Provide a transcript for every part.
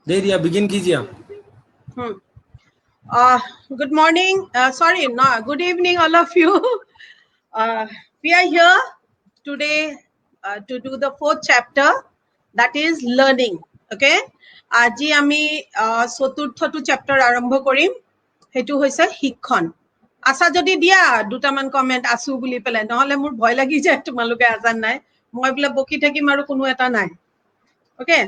देरिया begin कीजिए आप. Good morning. Sorry, no, good evening, all of you. We are here today to do the fourth chapter, that is learning. Okay. আজি আমি চতুৰ্থটো chapter আৰম্ভ কৰিম, সেইটো হৈছে শিক্ষণ. আছা যদি দিয়া দুটামান কমেন্ট আছো বুলি পেলাই, নহলে মোৰ ভয় লাগি যায় তোমালোকে আছা নাই, মই বোলে বকি থাকিম আৰু কোনো এটা নাই. Okay.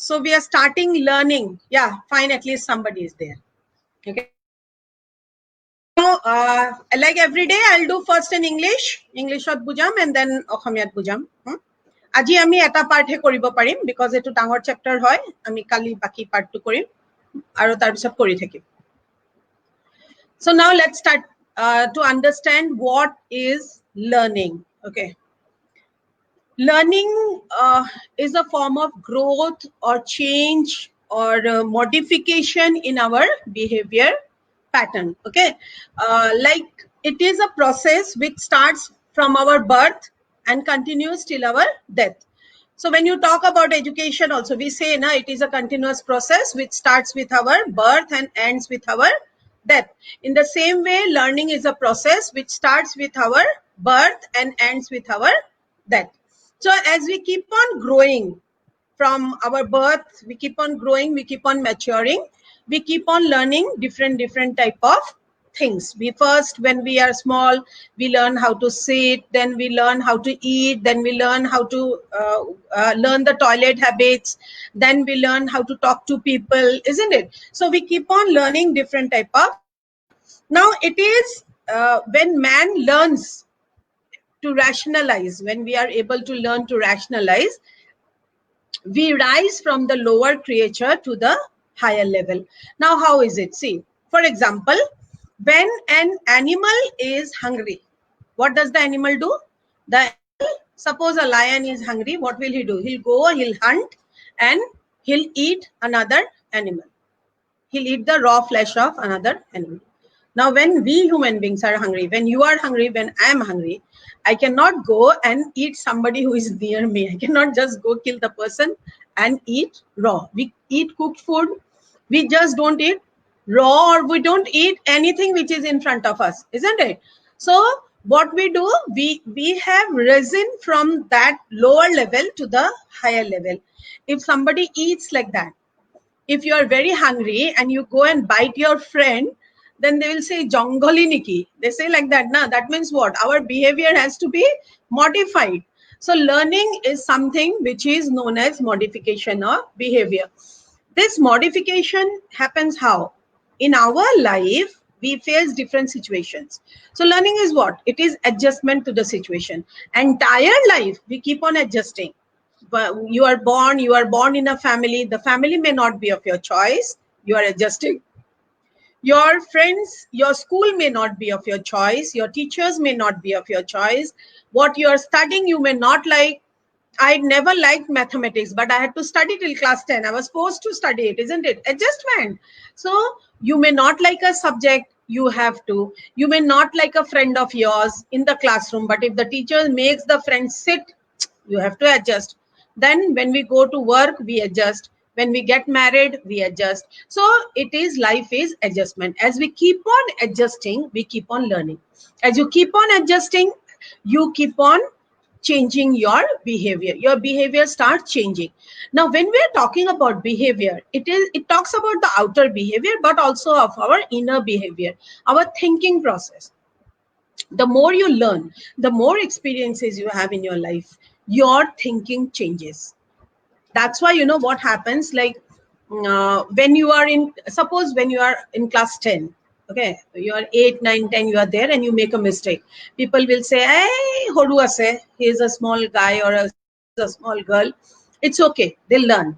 So we are starting learning. Yeah, fine, at least somebody is there. Okay. So, like every day, I'll do first in English at Bujam and then Okhomiyat Bujam. Aji ami eta part he koribo parim because etu dangor chapter hoy. Ami kali baki part tu korim aro tar bisot kori thakim. So now let's start to understand what is learning. Okay. Learning is a form of growth or change or modification in our behavior pattern. Okay. Like it is a process which starts from our birth and continues till our death. So when you talk about education also, we say na, it is a continuous process which starts with our birth and ends with our death. In the same way, learning is a process which starts with our birth and ends with our death. So as we keep on growing from our birth, we keep on growing, we keep on maturing, we keep on learning different type of things. We first, when we are small, we learn how to sit, then we learn how to eat, then we learn how to learn the toilet habits, then we learn how to talk to people, isn't it? So we keep on learning different type of. Now it is when man learns to rationalize, when we are able to learn to rationalize, we rise from the lower creature to the higher level. Now, how is it? See, for example, when an animal is hungry, what does the animal do? Suppose a lion is hungry, what will he do? He'll go, he'll hunt, and he'll eat another animal. He'll eat the raw flesh of another animal. Now, when we human beings are hungry, when you are hungry, when I am hungry, I cannot go and eat somebody who is near me. I cannot just go kill the person and eat raw. We eat cooked food. We just don't eat raw, or we don't eat anything which is in front of us, isn't it? So what we do, we have risen from that lower level to the higher level. If somebody eats like that, if you are very hungry and you go and bite your friend, then they will say jongoli niki. They say like that. Na, that means what? Our behavior has to be modified. So learning is something which is known as modification of behavior. This modification happens how? In our life, we face different situations. So learning is what? It is adjustment to the situation. Entire life, we keep on adjusting. But you are born in a family. The family may not be of your choice. You are adjusting. Your friends, your school may not be of your choice. Your teachers may not be of your choice. What you are studying, you may not like. I never liked mathematics, but I had to study till class 10. I was forced to study it, isn't it? Adjustment. So you may not like a subject, you have to. You may not like a friend of yours in the classroom, but if the teacher makes the friend sit, you have to adjust. Then when we go to work, we adjust. When we get married, we adjust. So it is, life is adjustment. As we keep on adjusting, we keep on learning. As you keep on adjusting, you keep on changing your behavior starts changing. Now when we are talking about behavior, it talks about the outer behavior, but also of our inner behavior, our thinking process. The more you learn, the more experiences you have in your life, your thinking changes. That's why, you know what happens, like when you are in, suppose when you are in class 10, okay, you are 8, 9, 10, you are there and you make a mistake. People will say, hey, horu ase, he is a small guy or a small girl. It's okay, they'll learn.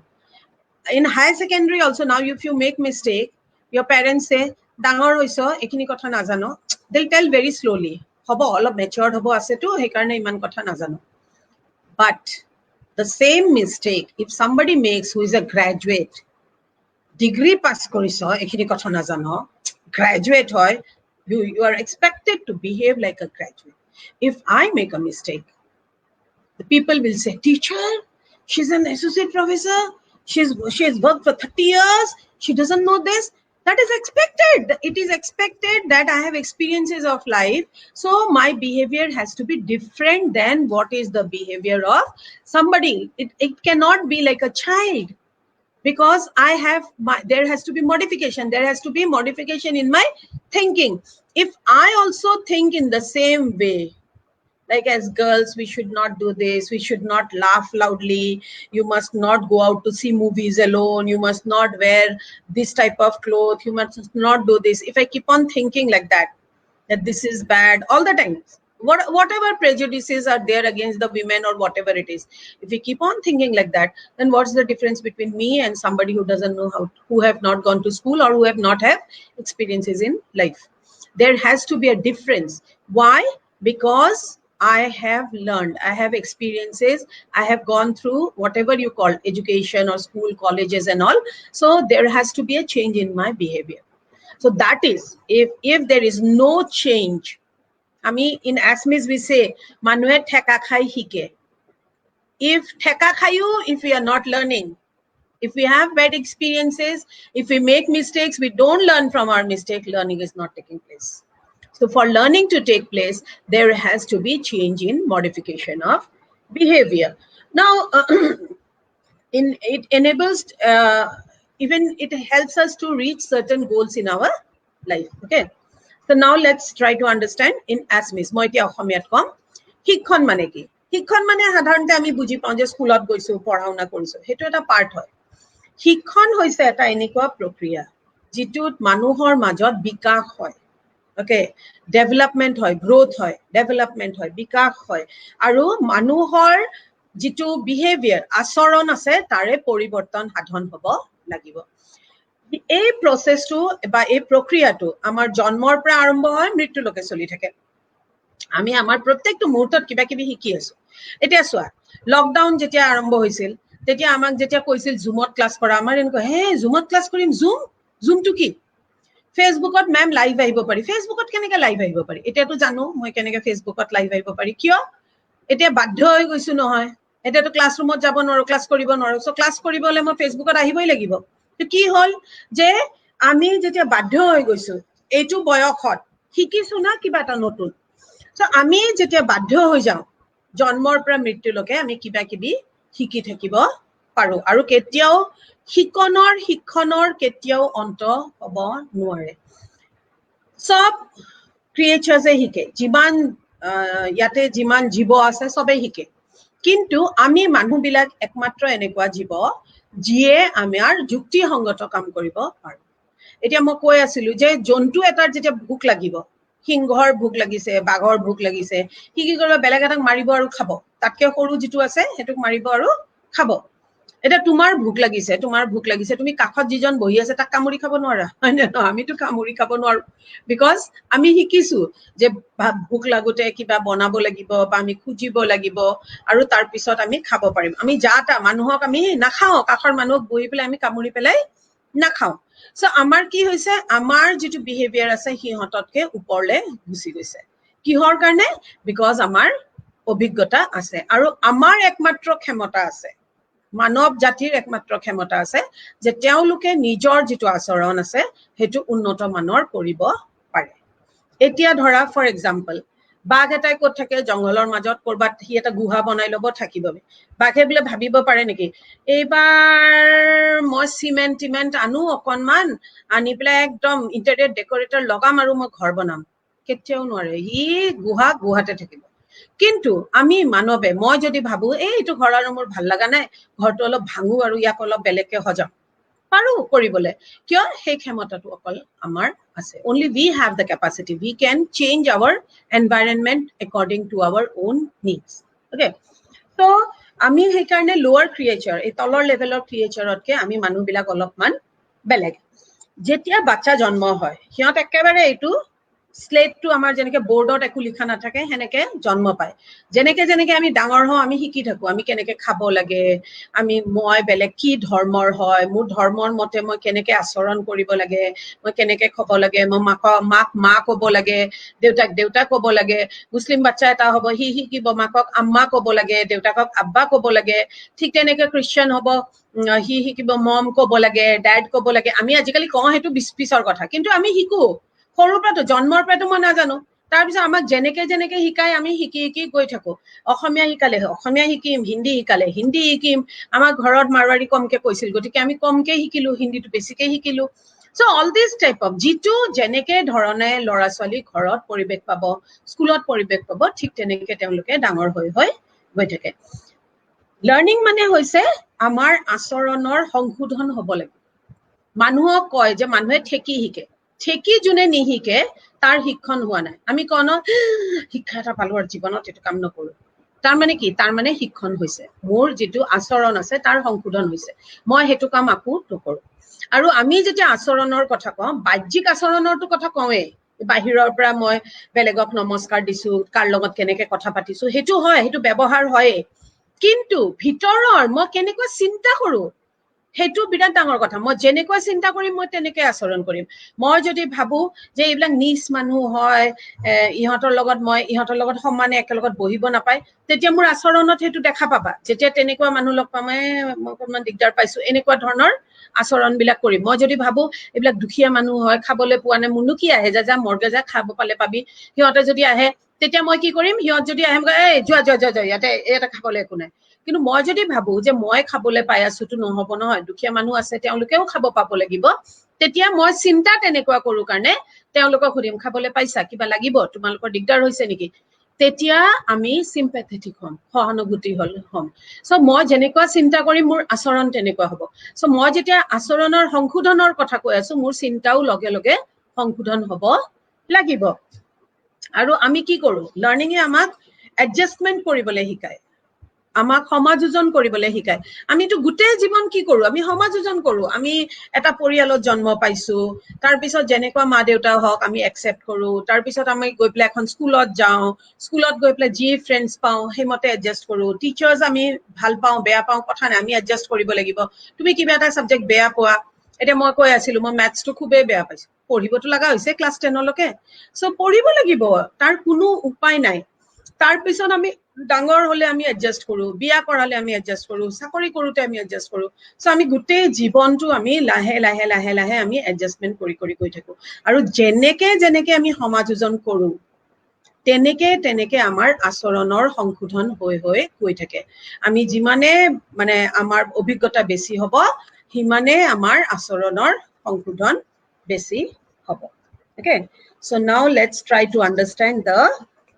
In higher secondary also, now if you make mistake, your parents say, dangor hoiso ekini kotha najano. They'll tell very slowly, hobo all matured hobo ase to he karone iman kotha najano. But the same mistake, if somebody makes who is a graduate, degree pass koriso ekhini kotha najano, graduate hoy, you are expected to behave like a graduate. If I make a mistake, the people will say, teacher, she's an associate professor, she's worked for 30 years, she doesn't know this. That is expected. It is expected that I have experiences of life, so my behavior has to be different than what is the behavior of somebody. It cannot be like a child, because I have there has to be modification. There has to be modification in my thinking. If I also think in the same way, like as girls, we should not do this, we should not laugh loudly, you must not go out to see movies alone, you must not wear this type of clothes, you must not do this. If I keep on thinking like that, that this is bad all the time, whatever prejudices are there against the women or whatever it is, if we keep on thinking like that, then what's the difference between me and somebody who doesn't know how, who have not gone to school or who have not have experiences in life? There has to be a difference. Why? Because I have learned, I have experiences, I have gone through whatever you call education or school, colleges and all. So there has to be a change in my behavior. So that is, if there is no change, I mean, in Assamese we say, Manue theka khai hike. If theka khayu, if we are not learning, if we have bad experiences, if we make mistakes, we don't learn from our mistake, learning is not taking place. So for learning to take place, there has to be change in modification of behavior. Now, it enables, even it helps us to reach certain goals in our life. Okay. So now let's try to understand in Assamese. Moi etia Oসমiyat kom. Shiক্ষণ মানে কি? শিক্ষণ মানে সাধাৰণতে আমি বুজি পাওঁ যে স্কুলত গৈছো, পঢ়া-শুনা কৰিছো, সেইটো এটা পাৰ্ট হয়। শিক্ষণ হৈছে এটা এনেকুৱা প্ৰক্ৰিয়া যিটোত মানুহৰ মাজত বিকাশ হয়। ওকে, ডেভেলপমেন্ট হয়, গ্ৰোথ হয়, ডেভেলপমেন্ট হয়, বিকাশ হয়, আৰু মানুহৰ যিটো বিহেভিয়াৰ, আচৰণ আছে, তাৰে পৰিৱৰ্তন সাধন হ'ব লাগিব। এই প্ৰসেসটো বা এই প্ৰক্ৰিয়াটো আমাৰ জন্মৰ পৰা আৰম্ভ হয়, মৃত্যুলৈকে চলি থাকে। আমি আমাৰ প্ৰত্যেকটো মুহূৰ্তত কিবা কিবি শিকি আছো। এতিয়া চোৱা, লকডাউন যেতিয়া আৰম্ভ হৈছিল, তেতিয়া আমাক যেতিয়া কৈছিল জুমত ক্লাছ কৰা, আমাৰ এনেকুৱা, হে জুমত ক্লাছ কৰিম? জুমটো কি? ফেচবুকত মেম লাইভ আহিব পাৰি। ফেচবুকত কেনেকে লাইভ আহিব পাৰি? এতিয়াতো জানো মই কেনেকে ফেচবুকত লাইভ আহিব পাৰি। কিয়? এতিয়া বাধ্য হৈ গৈছো নহয়, এতিয়াতো ক্লাছৰুমত যাব নোৱাৰো, ক্লাছ কৰিব নোৱাৰো। সো ক্লাছ কৰিবলৈ মই ফেচবুকত আহিবই লাগিব। তো কি হল যে আমি যেতিয়া বাধ্য হৈ গৈছো, এইটো বয়সত শিকিছো না কিবা এটা নতুন। সো আমি যেতিয়া বাধ্য হৈ যাওঁ, জন্মৰ পৰা মৃত্যুলৈকে আমি কিবা কিবি শিকি থাকিব পাৰো, আৰু কেতিয়াও শিক্ষণৰ কেতিয়াও অন্ত হ'ব নোৱাৰে। সব ক্ৰিয়েচাৰ্সে শিকে, যিমান ইয়াতে যিমান জীৱ আছে সবে শিকে, কিন্তু আমি মানুহবিলাক একমাত্ৰ এনেকুৱা জীৱ যিয়ে আমাৰ যুক্তিসংগত কাম কৰিব পাৰো। এতিয়া মই কৈ আছিলো যে জন্তু এটাৰ যেতিয়া ভোক লাগিব, সিংহৰ ভোক লাগিছে, বাঘৰ ভোক লাগিছে, কি কৰিব? বেলেগ এটাক মাৰিব আৰু খাব। তাতকে সৰু যিটো আছে সেইটোক মাৰিব আৰু খাব। এটা তোমাৰ ভোক লাগিছে, তুমি কাষত যিজন বহি আছে তাক কামুৰি খাব নোৱাৰা, হয় নে নহয়? আমিতো কামুৰি খাব নোৱাৰো, বিকজ আমি শিকিছো যে ভোক লাগোতে কিবা বনাব লাগিব বা আমি খুজিব লাগিব, আৰু তাৰ পিছত আমি খাব পাৰিম। আমি যাতা মানুহক আমি নাখাওঁ, কাষৰ মানুহক বহি পেলাই আমি কামুৰি পেলাই নাখাওঁ। সো আমাৰ কি হৈছে, আমাৰ যিটো বিহেভিয়াৰ আছে সিহঁততকে ওপৰলে গুচি গৈছে। কিহৰ কাৰণে? বিকজ আমাৰ অভিজ্ঞতা আছে, আৰু আমাৰ একমাত্ৰ ক্ষমতা আছে, মানৱ জাতিৰ একমাত্ৰ ক্ষমতা আছে যে তেওঁলোকে নিজৰ যিটো আচৰণ আছে সেইটো উন্নত মানৰ কৰিব পাৰে। এতিয়া ধৰা ফৰ এক্সাম্পল, বাঘ এটাই ক'ত থাকে? জংঘলৰ মাজত কৰবাত সি এটা গুহা বনাই ল'ব, থাকিব। বাঘে বোলে ভাবিব পাৰে নেকি, এইবাৰ মই চিমেণ্ট আনো অকণমান, আনি পেলাই একদম ইণ্টেৰিয়ৰ ডেকৰেটৰ লগাম আৰু মই ঘৰ বনাম? কেতিয়াও নোৱাৰে, সি গুহাতে থাকিব। কিন্তু আমি মানৱে, মই যদি ভাবো এইটো ঘৰ আৰু মোৰ ভাল লগা নাই, ঘৰটো অলপ ভাঙো আৰু ইয়াক অলপ বেলেগকে সজাম, পাৰো কৰিবলৈ। কিয়? সেই ক্ষমতাটো অকল আমাৰ আছে। Only we have the capacity. We can change our environment according to our own needs. Okay? So আমি সেইকাৰণে লোৱাৰ ক্ৰিয়েচাৰ, এই তলৰ লেভেলৰ ক্ৰিয়েচাৰতকে আমি মানুহবিলাক অলপমান বেলেগ। যেতিয়া বাচ্চা জন্ম হয়, সিহঁত একেবাৰে এইটো স্লেটটো আমাৰ যেনেকে বৰ্ডত একো লিখা নাথাকে সেনেকে জন্ম পায় যেনেকে যেনেকে আমি ডাঙৰ হওঁ আমি শিকি থাকো আমি কেনেকে খাব লাগে আমি মই বেলেগ কি ধৰ্মৰ হয় মোৰ ধৰ্মৰ মতে মই কেনেকে আচৰণ কৰিব লাগে মই কেনেকে খাব লাগে মই মাক মা ক'ব লাগে দেউতাক দেউতা ক'ব লাগে মুছলিম বাচ্চা এটা হ'ব সি শিকিব মাকক আম্মা ক'ব লাগে দেউতাকক আব্বা ক'ব লাগে ঠিক তেনেকে খ্ৰীষ্টিয়ান হ'ব সি শিকিব মম ক'ব লাগে ডেড ক'ব লাগে আমি আজিকালি কওঁ সেইটো পিছৰ কথা কিন্তু আমি শিকো সৰুৰ পৰাতো জন্মৰ পৰাতো মই নাজানো তাৰপিছত আমাক যেনেকে যেনেকে শিকাই আমি শিকি শিকি গৈ থাকো অসমীয়া শিকালে অসমীয়া শিকিম হিন্দী শিকালে হিন্দী শিকিম আমাৰ ঘৰত মাৰৱাৰী কমকে কৈছিল গতিকে আমি কমকে শিকিলো হিন্দীটো বেছিকে শিকিলো চ' অল দিছ টাইপ অফ যিটো যেনেকে ধৰণে ল'ৰা ছোৱালী ঘৰত পৰিৱেশ পাব স্কুলত পৰিৱেশ পাব ঠিক তেনেকে তেওঁলোকে ডাঙৰ হৈ হৈ গৈ থাকে লাৰ্ণিং মানে হৈছে আমাৰ আচৰণৰ সংশোধন হ'ব লাগে মানুহক কয় যে মানুহে ঠেকি শিকে ঠেকি যোনে নিশিকে তাৰ শিক্ষণ হোৱা নাই আমি কওঁ ন শিক্ষা এটা পালো আৰু জীৱনত এইটো কাম নকৰো তাৰমানে কি তাৰমানে শিক্ষণ হৈছে মোৰ যিটো আচৰণ আছে তাৰ সংশোধন হৈছে মই সেইটো কাম আকৌ নকৰো আৰু আমি যেতিয়া আচৰণৰ কথা কওঁ বাহ্যিক আচৰণৰটো কথা কওঁৱেই বাহিৰৰ পৰা মই বেলেগক নমস্কাৰ দিছো কাৰ লগত কেনেকে কথা পাতিছো সেইটো হয় সেইটো ব্যৱহাৰ হয়েই কিন্তু ভিতৰৰ মই কেনেকৈ চিন্তা কৰো সেইটো বিৰাট ডাঙৰ কথা মই যেনেকৈ চিন্তা কৰিম মই তেনেকৈ আচৰণ কৰিম মই যদি ভাবো যে এইবিলাক নিজ মানুহ হয় ইহঁতৰ লগত সমানে একেলগত বহিব নাপায় তেতিয়া মোৰ আচৰণত সেইটো দেখা পাবা যেতিয়া তেনেকুৱা মানুহ লগ পাম মই অকণমান দিগদাৰ পাইছো এনেকুৱা ধৰণৰ আচৰণ বিলাক কৰিম মই যদি ভাবো এইবিলাক দুখীয়া মানুহ হয় খাবলৈ পোৱা নাই মোৰনো কি আহে যা মৰ্গে যা খাব পালে পাবি সিহঁতে যদি আহে তেতিয়া মই কি কৰিম সিহঁত যদি আহে এই যোৱা ইয়াতে খাবলৈ একো নাই কিন্তু মই যদি ভাবো যে মই খাবলৈ পাই আছোতো নহব নহয় দুখীয়া মানুহ আছে তেওঁলোকেও খাব পাব লাগিব তেতিয়া মই চিন্তা তেনেকুৱা কৰো কাৰণে তেওঁলোকক সুধিম খাবলৈ পাইছা কিবা লাগিব তোমালোকৰ দিগদাৰ হৈছে নেকি তেতিয়া আমি চিম্পেথেটিক হ'ম সহানুভূতি হ'ম চ' মই যেনেকুৱা চিন্তা কৰিম মোৰ আচৰণ তেনেকুৱা হ'ব চ' মই যেতিয়া আচৰণৰ সংশোধনৰ কথা কৈ আছো মোৰ চিন্তাও লগে লগে সংশোধন হ'ব লাগিব আৰু আমি কি কৰো লাৰ্ণিঙে আমাক এডজাষ্টমেণ্ট কৰিবলৈ শিকায় আমাক সমাযোজন কৰিবলৈ শিকায় আমিতো গোটেই জীৱন কি কৰো আমি সমাযোজন কৰো আমি এটা পৰিয়ালত জন্ম পাইছো তাৰপিছত যেনেকুৱা মা দেউতা হওক আমি একচেপ্ট কৰো তাৰপিছত আমি গৈ পেলাই এখন স্কুলত যাওঁ স্কুলত গৈ পেলাই যি ফ্ৰেণ্ডছ পাওঁ সেইমতে এডজাষ্ট কৰো টিচাৰ্ছ আমি ভাল পাওঁ বেয়া পাওঁ কথা নাই আমি এডজাষ্ট কৰিব লাগিব তুমি কিবা এটা ছাবজেক্ট বেয়া পোৱা এতিয়া মই কৈ আছিলো মই মেথছটো খুবেই বেয়া পাইছো পঢ়িবতো লগা হৈছে ক্লাছ 10লৈকে চ' পঢ়িব লাগিব তাৰ কোনো উপায় নাই তাৰপিছত আমি ডাঙৰ হলে আমি এডজাষ্ট কৰো বিয়া কৰালে আমি এডজাষ্ট কৰো চাকৰি কৰোতে আমি এডজাষ্ট কৰো চ' আমি গোটেই জীৱনটো আমি লাহে লাহে লাহে লাহে আমি এডজাষ্টমেণ্ট কৰি কৰি গৈ থাকো আৰু যেনেকে যেনেকে আমি সমাযোজন কৰো তেনেকে তেনেকে আমাৰ আচৰণৰ সংশোধন হৈ হৈ গৈ থাকে আমি যিমানে মানে আমাৰ অভিজ্ঞতা বেছি হ'ব সিমানে আমাৰ আচৰণৰ সংশোধন বেছি হ'ব okay so now let's try to understand the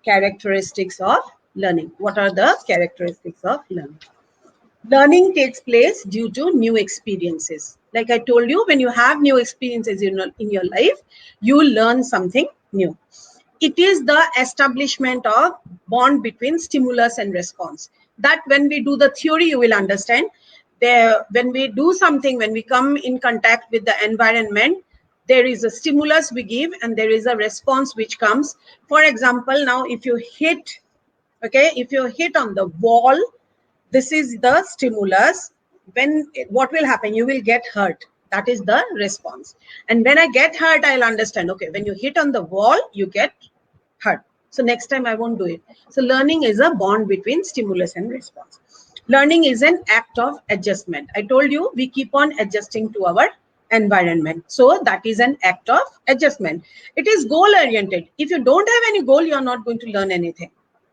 characteristics of learning what are the characteristics of learning takes place due to new experiences like I told you when you have new experiences in your life you learn something new it is the establishment of bond between stimulus and response that when we do the theory you will understand there when we do something when we come in contact with the environment there is a stimulus we give and there is a response which comes for example now if you hit on the wall this is the stimulus when what will happen you will get hurt that is the response and when I get hurt I'll understand okay when you hit on the wall you get hurt so next time I won't do it so learning is a bond between stimulus and response learning is an act of adjustment I told you we keep on adjusting to our environment so that is an act of adjustment it is goal oriented if you don't have any goal you are not going to learn anything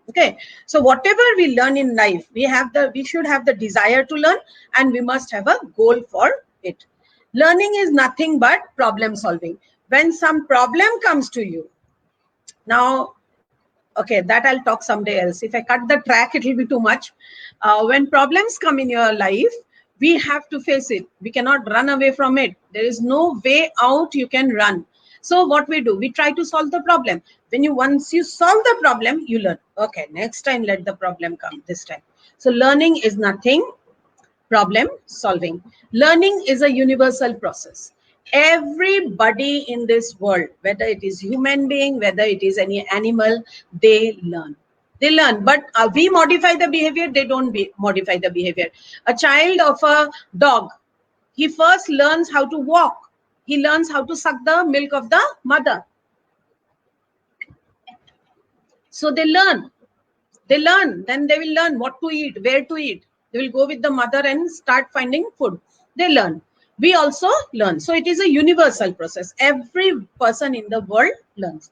okay so whatever we learn in life we should have the desire to learn and we must have a goal for it learning is nothing but problem solving when some problem comes to you now okay that I'll talk someday else if I cut the track it will be too much when problems come in your life we have to face it we cannot run away from it there is no way out you can run so what we do we try to solve the problem once you solve the problem you learn okay next time let the problem come this time so learning is nothing problem solving learning is a universal process Everybody in this world, whether it is human being, whether it is any animal, they learn. They learn, but we modify the behavior. They don't modify the behavior. A child of a dog, he first learns how to walk. He learns how to suck the milk of the mother. So they learn. They learn. Then they will learn what to eat, where to eat. They will go with the mother and start finding food. They learn. We also learn. So it is a universal process. Every person in the world learns.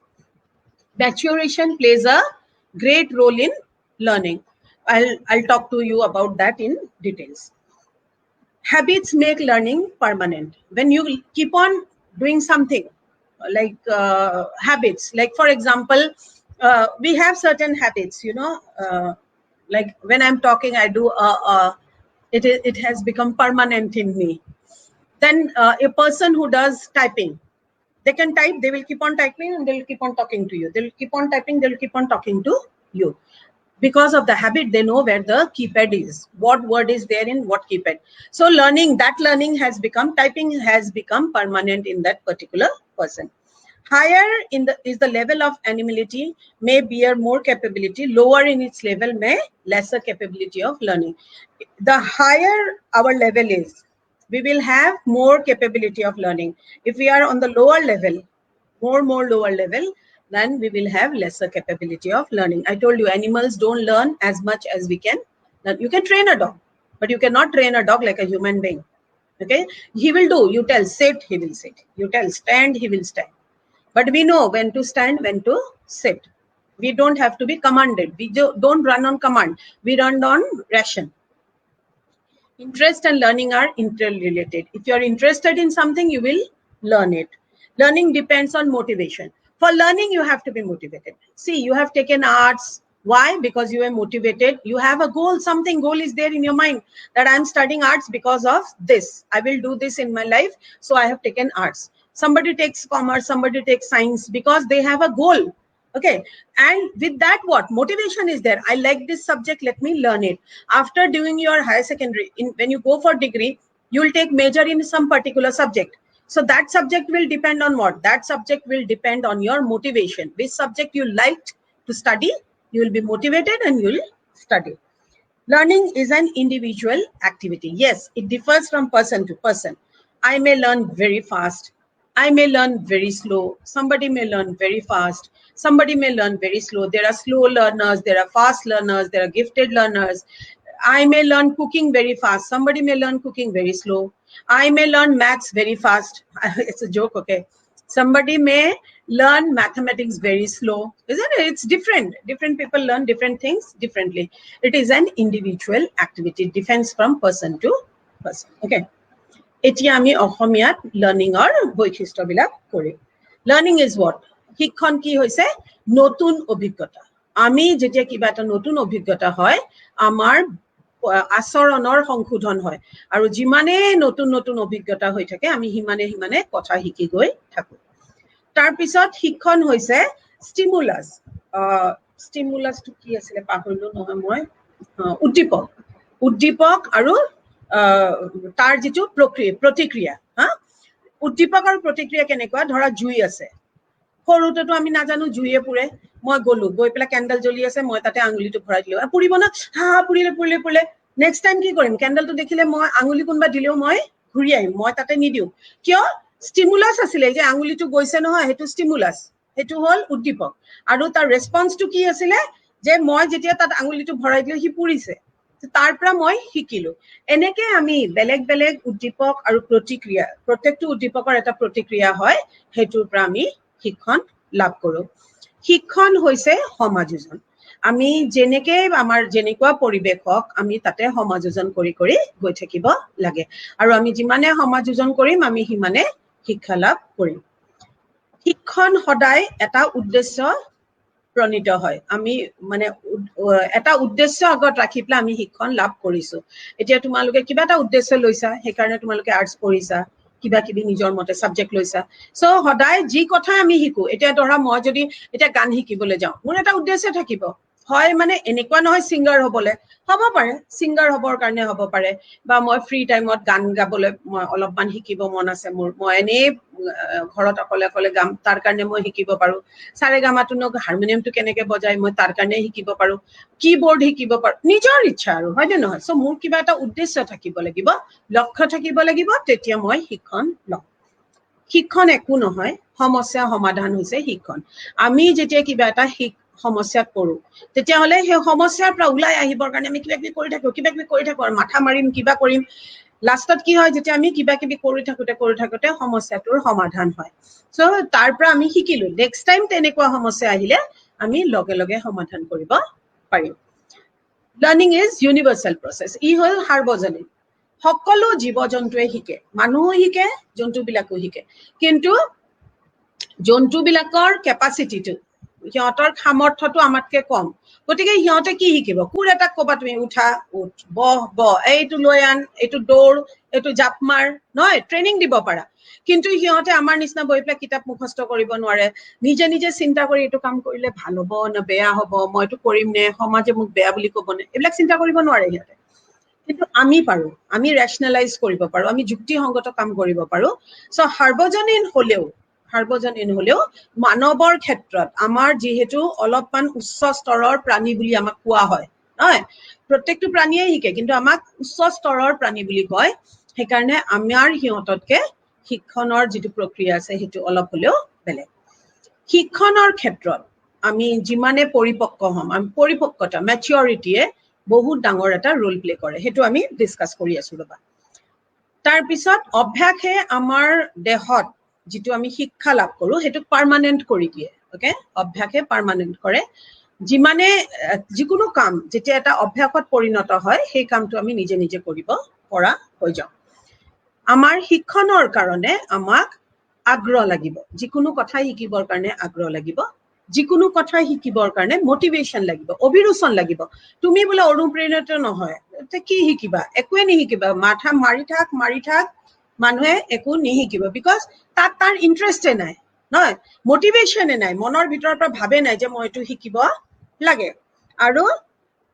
Maturation plays a great role in learning. I'll talk to you about that in details. Habits make learning permanent. When you keep on doing something like habits, like for example, we have certain habits, like when I'm talking, I do it has become permanent in me. Then a person who does typing, they can type, they will keep on typing and they'll keep on talking to you. They'll keep on typing, they'll keep on talking to you. Because of the habit, they know where the keypad is, what word is there in what keypad. So learning has become, typing has become permanent in that particular person. Higher is the level of animality, may bear more capability. Lower in its level may lesser capability of learning. The higher our level is, we will have more capability of learning. If we are on the lower level, more lower level, then we will have lesser capability of learning. I told you, animals don't learn as much as we can. You can train a dog, but you cannot train a dog like a human being. Okay, he will do. You tell sit, he will sit. You tell stand, he will stand. But we know when to stand, when to sit. We don't have to be commanded. We don't run on command. We run on ration. Interest and learning are interrelated. If you are interested in something, you will learn it. Learning depends on motivation. For learning, you have to be motivated. See, you have taken arts. Why? Because you are motivated. You have a goal. Something goal is there in your mind that I'm studying arts because of this. I will do this in my life. So I have taken arts. Somebody takes commerce, somebody takes science because they have a goal. Okay, and with that, what motivation is there? I like this subject, let me learn it. After doing your higher secondary, when you go for degree, you will take major in some particular subject. So that subject will depend on what? That subject will depend on your motivation. Which subject you liked to study, you will be motivated and you will study. Learning is an individual activity. Yes, it differs from person to person. I may learn very fast. I may learn very slow. Somebody may learn very fast. Somebody may learn very slow. There are slow learners. There are fast learners. There are gifted learners. I may learn cooking very fast. Somebody may learn cooking very slow. I may learn maths very fast. It's a joke, okay? Somebody may learn mathematics very slow, isn't it? It's different. Different people learn different things differently. It is an individual activity. It depends from person to person. Okay. এতিয়া আমি অসমীয়াত লাৰ্নিঙৰ বৈশিষ্ট্যবিলাক কৰিম. Learning is what? শিক্ষণ কি হৈছে? নতুন অভিজ্ঞতা. আমি যেতিয়া কিবা এটা নতুন অভিজ্ঞতা হয়, আমাৰ আচৰণৰ সংশোধন হয়। আৰু যিমানে নতুন নতুন অভিজ্ঞতা হৈ থাকে, আমি সিমানে কথা শিকি গৈ থাকো। তাৰপিছত শিক্ষণ হৈছে ষ্টিমুলাছ। ষ্টিমুলাছটো কি আছিলে পাহৰিলো নহয় মই। উদ্দীপক। উদ্দীপক আৰু তাৰ যিটো প্ৰতিক্ৰিয়া। উদ্দীপক আৰু প্ৰতিক্ৰিয়া কেনেকুৱা? ধৰা জুই আছে। সৰুতেতো আমি নাজানো জুইয়ে পুৰে। মই গলো, গৈ পেলাই কেণ্ডেল জ্বলি আছে, মই তাতে আঙুলিটো ভৰাই দিলো। পুৰিব না? পুৰিলে। নেক্সট টাইম কি কৰিম? কেণ্ডেলটো দেখিলে মই আঙুলি কোনোবা দিলেও মই ঘূৰি আহিম, মই তাতে নিদিওঁ। কিয়? ষ্টিমুলাছ আছিলে, যে আঙুলিটো গৈছে নহয়, সেইটো ষ্টিমুলাছ, সেইটো হ'ল উদ্দীপক। আৰু তাৰ ৰেছপন্সটো কি আছিলে? যে মই যেতিয়া তাত আঙুলিটো ভৰাই দিলো, সি পুৰিছে। তাৰ পৰা মই শিকিলো। এনেকে আমি বেলেগ বেলেগ উদ্দীপক আৰু প্ৰতিক্ৰিয়া, প্ৰত্যেকটো উদ্দীপকৰ এটা প্ৰতিক্ৰিয়া হয়, সেইটোৰ পৰা আমি শিক্ষণ লাভ কৰো। শিক্ষণ হৈছে সমাযোজন। আমি যেনেকে আমাৰ যেনেকুৱা পৰিৱেশ হওক, আমি তাতে সমাযোজন কৰি কৰি গৈ থাকিব লাগে। আৰু আমি যিমানে সমাযোজন কৰিম, আমি সিমানে শিক্ষা লাভ কৰিম। শিক্ষণ সদায় এটা উদ্দেশ্য প্ৰণীত হয়। আমি মানে এটা উদ্দেশ্য আগত ৰাখি পেলাই আমি শিক্ষণ লাভ কৰিছো। এতিয়া তোমালোকে কিবা এটা উদ্দেশ্য লৈছা, সেইকাৰণে তোমালোকে আৰ্টছ পঢ়িছা, কিবা কিবি নিজৰ মতে সাবজেক্ট লৈছা। সো সদায় যি কথা আমি শিকো, এতিয়া ধৰা মই যদি এতিয়া গান শিকিবলৈ যাওঁ, মোৰ এটা উদ্দেশ্য থাকিব। হয় মানে এনেকুৱা নহয় সিঙ্গাৰ হবলে হ'ব পাৰে সিঙ্গাৰ হবৰ কাৰণে হ'ব পাৰে বা মই ফ্ৰী টাইমত গান গাবলৈ মই অলপমান শিকিব মন আছে মোৰ মই এনেই ঘৰত অকলে অকলে গাম তাৰ কাৰণে মই শিকিব পাৰো সাৰে গামাটোনক হাৰমনিয়ামটো কেনেকে বজাই মই তাৰ কাৰণে শিকিব পাৰো কিবোৰ্ড শিকিব পাৰো নিজৰ ইচ্ছা আৰু হয় নে নহয় সো মোৰ কিবা এটা উদ্দেশ্য থাকিব লাগিব লক্ষ্য থাকিব লাগিব তেতিয়া মই শিক্ষণ লম শিক্ষণ একো নহয় সমস্যা সমাধান হৈছে শিক্ষণ আমি যেতিয়া কিবা এটা সমস্যাত পৰো তেতিয়াহলে সেই সমস্যাৰ পৰা ওলাই আহিবৰ কাৰণে আমি কিবা কিবি কৰি থাকো আৰু মাথা মাৰিম কিবা কৰিম লাষ্টত কি হয় যেতিয়া আমি কিবা কিবি কৰি থাকোতে সমস্যাটোৰ সমাধান হয় সো তাৰ পৰা আমি শিকিলো নেক্সট টাইম তেনেকুৱা সমস্যা আহিলে আমি লগে লগে সমাধান কৰিব পাৰিম লাৰ্নিং ইজ ইউনিভাৰ্চেল প্ৰচেছ ই হল সাৰ্বজনীন সকলো জীৱ জন্তুৱে শিকে মানুহো শিকে জন্তুবিলাকো শিকে কিন্তু জন্তুবিলাকৰ কেপাচিটিটো সিহঁতৰ সামৰ্থ্যটো আমাতকে কম গতিকে সিহঁতে কি শিকিব কুৰ এটা কবা তুমি উঠা উঠ বহ এইটো লৈ আন এইটো দৌৰ এইটো জাপ মাৰ নহয় ট্ৰেইনিং দিব পাৰা কিন্তু সিহঁতে আমাৰ নিচিনা বহি পেলাই কিতাপ মুখস্থ কৰিব নোৱাৰে নিজে নিজে চিন্তা কৰি এইটো কাম কৰিলে ভাল হ'ব নে বেয়া হ'ব মই এইটো কৰিম নে সমাজে মোক বেয়া বুলি ক'ব নে এইবিলাক চিন্তা কৰিব নোৱাৰে সিহঁতে কিন্তু আমি পাৰো আমি ৰেচনেলাইজ কৰিব পাৰো আমি যুক্তিসংগত কাম কৰিব পাৰো সো সাৰ্বজনীন হলেও মানৱৰ ক্ষেত্ৰত আমাৰ যিহেতু অলপমান উচ্চ স্তৰৰ প্ৰাণী বুলি আমাক কোৱা হয় নহয় প্ৰত্যেকটো প্ৰাণীয়ে শিকে কিন্তু আমাক উচ্চ স্তৰৰ প্ৰাণী বুলি কয় সেইকাৰণে আমাৰ সিহঁততকে শিক্ষণৰ যিটো প্ৰক্ৰিয়া আছে সেইটো অলপ হলেও বেলেগ শিক্ষণৰ ক্ষেত্ৰত আমি যিমানে পৰিপক্ক হ'ম আমি পৰিপক্কতা মেচিউৰিটিয়ে বহুত ডাঙৰ এটা ৰোল প্লে কৰে সেইটো আমি ডিসকাস কৰি আছো ৰবা তাৰপিছত অভ্যাসে আমাৰ দেহত যিটো আমি শিক্ষা লাভ কৰো সেইটো পাৰ্মানেন্ট কৰি দিয়ে ওকে অভ্যাসে পাৰ্মানেন্ট কৰে যিমানে যিকোনো কাম যেতিয়া এটা অভ্যাসত পৰিণত হয় সেই কামটো আমি নিজে নিজে কৰিব পৰা হৈ যাওঁ আমাৰ শিক্ষণৰ কাৰণে আমাক আগ্ৰহ লাগিব যিকোনো কথা শিকিবৰ কাৰণে আগ্ৰহ লাগিব যিকোনো কথা শিকিবৰ কাৰণে মোটিভেশন লাগিব অভিৰুচন লাগিব তুমি বোলে অনুপ্ৰেৰিত নহয় কি শিকিবা একোৱে নিশিকিবা মাথা মাৰি থাক মানুহে একো নিশিকিব বিকজ তাত তাৰ ইন্টাৰেষ্টে নাই নহয় মোটিভেশনে নাই মনৰ ভিতৰৰ পৰা ভাবে নাই যে মই এইটো শিকিব লাগে আৰু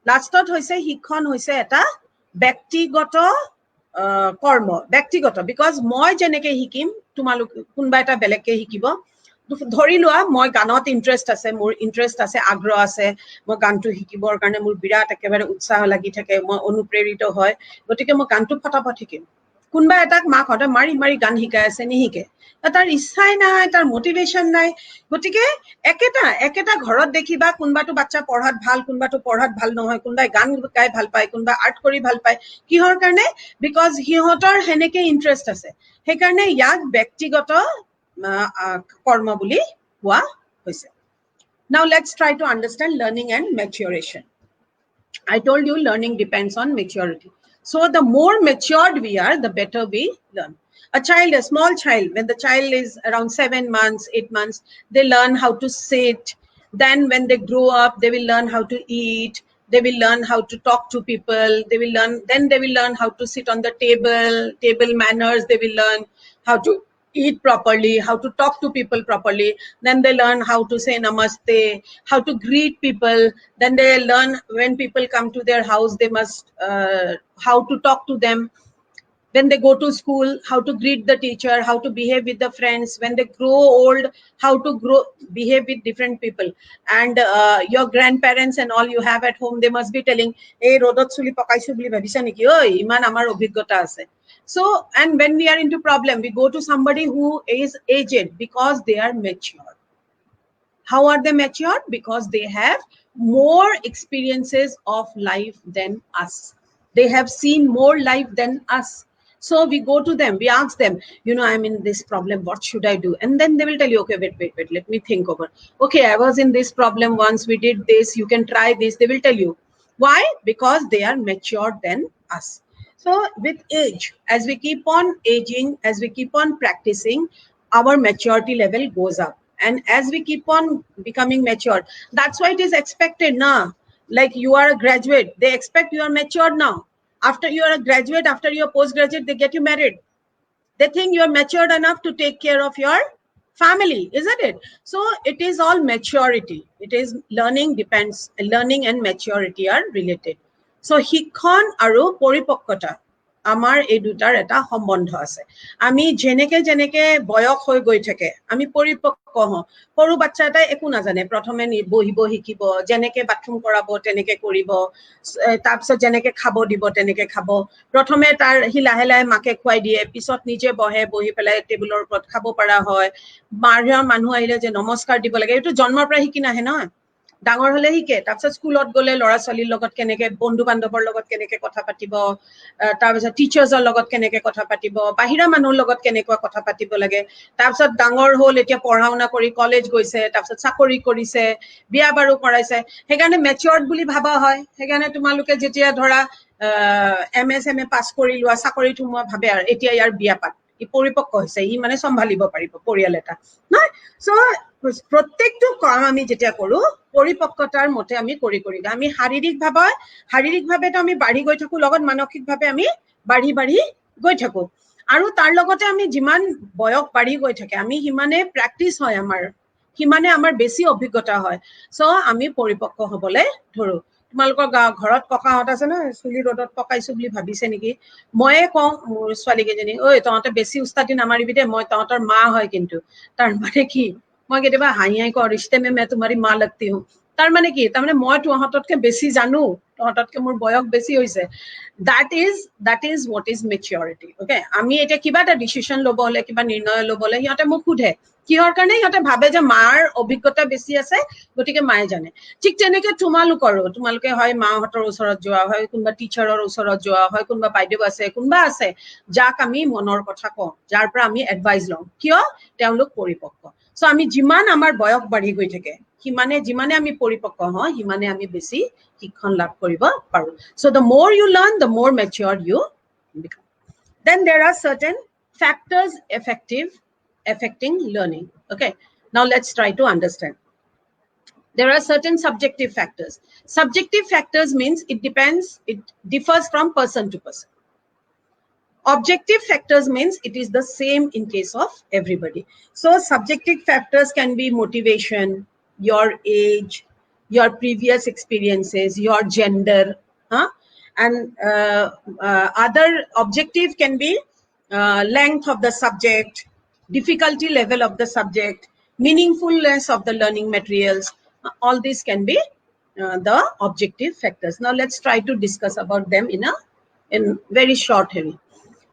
লাষ্টত হৈছে শিক্ষণ হৈছে এটা ব্যক্তিগত কৰ্ম ব্যক্তিগত বিকজ মই যেনেকে শিকিম তোমালোক কোনোবা এটা বেলেগকে শিকিব ধৰি লোৱা মই গানত ইন্টাৰেষ্ট আছে মোৰ ইন্টাৰেষ্ট আছে আগ্ৰহ আছে মই গানটো শিকিবৰ কাৰণে মোৰ বিৰাট একেবাৰে উৎসাহ লাগি থাকে মই অনুপ্ৰেৰিত হয় গতিকে মই গানটো ফটাফট শিকিম কোনোবা এটাক মাকহঁতে মাৰি মাৰি গান শিকাই আছে নিশিকে তাৰ ইচ্ছাই নাই তাৰ মোটিভেশন নাই গতিকে একেটা ঘৰত দেখিবা কোনোবাটো বাচ্চা পঢ়াত ভাল কোনোবাটো পঢ়াত ভাল নহয় কোনোবাই গান গাই ভাল পায় কোনোবাই আৰ্ট কৰি ভাল পায় কিহৰ কাৰণে বিকজ সিহঁতৰ সেনেকে ইন্টাৰেষ্ট আছে সেইকাৰণে ইয়াক ব্যক্তিগত কৰ্ম বুলি কোৱা হৈছে now let's try to understand learning and maturation I told you learning depends on maturity so the more matured we are the better we learn a small child when the child is around 7 months 8 months they learn how to sit then when they grow up they will learn how to eat they will learn how to talk to people they will learn how to sit on the table manners they will learn how to eat properly how to talk to people properly then they learn how to say namaste how to greet people then they learn when people come to their house they must how to talk to them when they go to school how to greet the teacher how to behave with the friends when they grow old how to behave with different people and your grandparents and all you have at home they must be telling ei rodot chuli pakaisu boli bhabisa niki oi iman amar obhiggota ase so and when we are into problem we go to somebody who is aged because they are mature how are they mature because they have more experiences of life than us they have seen more life than us so we go to them we ask them I'm in this problem what should I do and then they will tell you okay wait let me think over okay I was in this problem once we did this you can try this they will tell you why because they are mature than us so with age as we keep on aging as we keep on practicing our maturity level goes up and as we keep on becoming mature that's why it is expected now like you are a graduate they expect you are matured now after you are a graduate after you are postgraduate they get you married they think you are matured enough to take care of your family, isn't it? So it is all maturity. It is learning depends, learning and maturity are related. So শিক্ষণ আৰু পৰিপক্কতা আমাৰ এই দুটাৰ এটা সম্বন্ধ আছে। আমি যেনেকে যেনেকে বয়স হৈ গৈ থাকে আমি পৰিপক্ক হওঁ। সৰু বাচ্চা এটাই একো নাজানে, প্ৰথমে বহিব শিকিব, যেনেকে বাথৰুম কৰাব তেনেকে কৰিব, তাৰপিছত যেনেকে খাব দিব তেনেকে খাব। প্ৰথমে সি লাহে লাহে মাকে খুৱাই দিয়ে, পিছত নিজে বহি পেলাই টেবুলৰ ওপৰত খাব পৰা হয়। বাহিৰৰ মানুহ আহিলে যে নমস্কাৰ দিব লাগে, এইটো জন্মৰ পৰা শিকি নাহে নহয়, ডাঙৰ হলে শিকে। তাৰপিছত স্কুলত গলে ল'ৰা ছোৱালীৰ লগত কেনেকে, বন্ধু বান্ধৱৰ লগত কেনেকে কথা পাতিব, তাৰপিছত টিচাৰ্ছৰ লগত কেনেকে কথা পাতিব, বাহিৰা মানুহৰ লগত কেনেকুৱা কথা পাতিব লাগে। তাৰপিছত ডাঙৰ হ'ল, এতিয়া পঢ়া শুনা কৰি কলেজ গৈছে, তাৰপিছত চাকৰি কৰিছে, বিয়া বাৰু কৰাইছে, সেইকাৰণে মেচিয়ৰ্ড বুলি ভাবা হয়। সেইকাৰণে তোমালোকে যেতিয়া ধৰা MA পাছ কৰি লোৱা, চাকৰিত সোমোৱা, ভাবে আৰু এতিয়া ইয়াৰ বিয়া পাত, ই পৰিপক্ক হৈছে, ই মানে চম্ভালিব পাৰিব পৰিয়াল এটা, নহয়? চ' প্ৰত্যেকটো কাম আমি যেতিয়া কৰো পৰিপক্কতাৰ মতে আমি কৰি আমি শাৰীৰিকভাৱেতো আমি বাঢ়ি গৈ থাকো, লগত মানসিকভাৱে আমি বাঢ়ি গৈ থাকো। আৰু তাৰ লগতে আমি যিমান বয়স বাঢ়ি গৈ থাকে আমি সিমানে প্ৰেক্টিচ হয়, সিমানে আমাৰ বেছি অভিজ্ঞতা হয়। চ' আমি পৰিপক্ক হবলৈ ধৰো। তোমালোকৰ ঘৰত ককাহঁত আছে ন, চুলি ৰ'দত পকাইছো বুলি ভাবিছে নেকি? ময়ে কওঁ মোৰ ছোৱালী কেইজনী, ঐ তহঁতে বেছি উস্তাদি নামাৰিবি দে, মই তহঁতৰ মা হয় কিন্তু। তাৰ মানে কি, মই কেতিয়াবা হাঁহি কওঁ, ৰিশ্তে মে মই তোমাৰি মা লগতি হুঁ। তাৰ মানে কি, তাৰমানে মই তহঁততকে বেছি জানো, তহঁততকে মোৰ বয়স বেছি হৈছে। that is what is maturity. Okay, আমি এতিয়া কিবা এটা ডিসিশন ল'ব হলে, কিবা নিৰ্ণয় ল'ব হলে সিহঁতে মোক সোধে, কিহৰ কাৰণে? সিহঁতে ভাবে যে মাৰ অভিজ্ঞতা বেছি আছে, গতিকে মায়ে জানে। ঠিক তেনেকে তোমালোকে হয় মাহঁতৰ ওচৰত যোৱা হয়, কোনোবা টিচাৰৰ ওচৰত যোৱা হয়, কোনোবা বাইদেউ আছে, কোনোবা আছে যাক আমি মনৰ কথা কওঁ, যাৰ পৰা আমি এডভাইচ লওঁ। কিয়? তেওঁলোক পৰিপক্ক। চ' আমি যিমান আমাৰ বয়স বাঢ়ি গৈ থাকে যিমানে আমি পৰিপক্ক হওঁ সিমানে আমি বেছি শিক্ষণ লাভ কৰিব পাৰো। So the more you learn, the more mature you become. Then there are certain factors affecting learning. Okay, now let's try to understand. There are certain subjective factors. Subjective factors means it differs from person to person. Objective factors means it is the same in case of everybody. So subjective factors can be motivation, your age, your previous experiences, your gender, and other objective can be length of the subject, difficulty level of the subject, meaningfulness of the learning materials. All these can be the objective factors. Now let's try to discuss about them in very short heavy.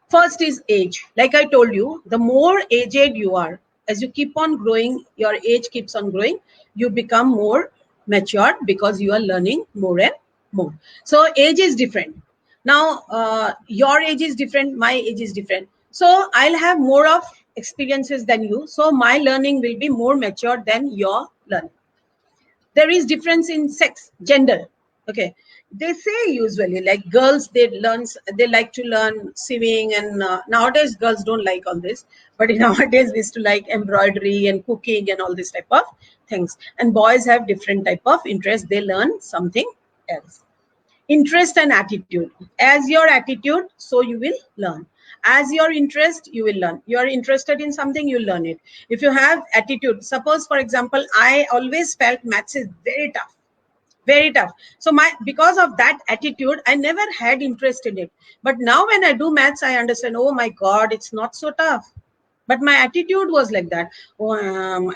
First is age. Like I told you, the more aged you are, as you keep on growing, your age keeps on growing, you become more mature because you are learning more and more. So age is different. Now, your age is different, my age is different. So I'll have more of experiences than you. So my learning will be more mature than your learning. There is difference in sex, gender. Okay, they say usually like girls, they like to learn sewing, and nowadays girls don't like all this, but nowadays we used to like embroidery and cooking and all this type of things. And boys have different type of interest, they learn something else. Interest and attitude. As your attitude, so you will learn. As your interest, you will learn. You are interested in something, you learn it. If you have attitude, suppose for example, I always felt maths is very tough, very tough. So because of that attitude, I never had interest in it. But now when I do maths, I understand, oh my God, it's not so tough. But my attitude was like that. Oh,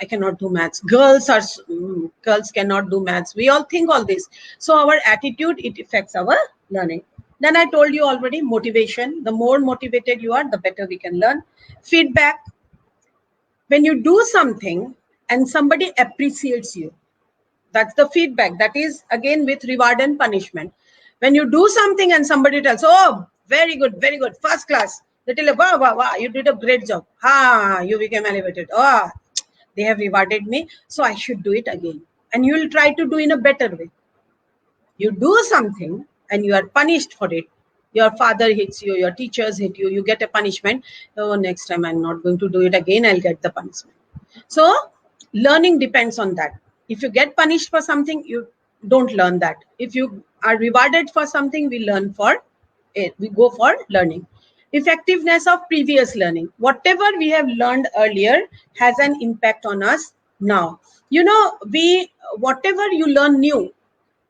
I cannot do maths. Girls cannot do maths. We all think all this. So our attitude, it affects our learning. Then I told you already, motivation. The more motivated you are, the better we can learn. Feedback. When you do something and somebody appreciates you, that's the feedback. That is again with reward and punishment. When you do something and somebody tells, oh, very good, first class. They tell you, wow, wow, wow, you did a great job. You became elevated. Oh, they have rewarded me, so I should do it again. And you will try to do in a better way. You do something and you are punished for it. Your father hits you, your teachers hit you, you get a punishment. Oh, next time I'm not going to do it again, I'll get the punishment. So learning depends on that. If you get punished for something, you don't learn that. If you are rewarded for something, we learn for it. We go for learning. Effectiveness of previous learning. Whatever we have learned earlier has an impact on us now. You know, whatever you learn new,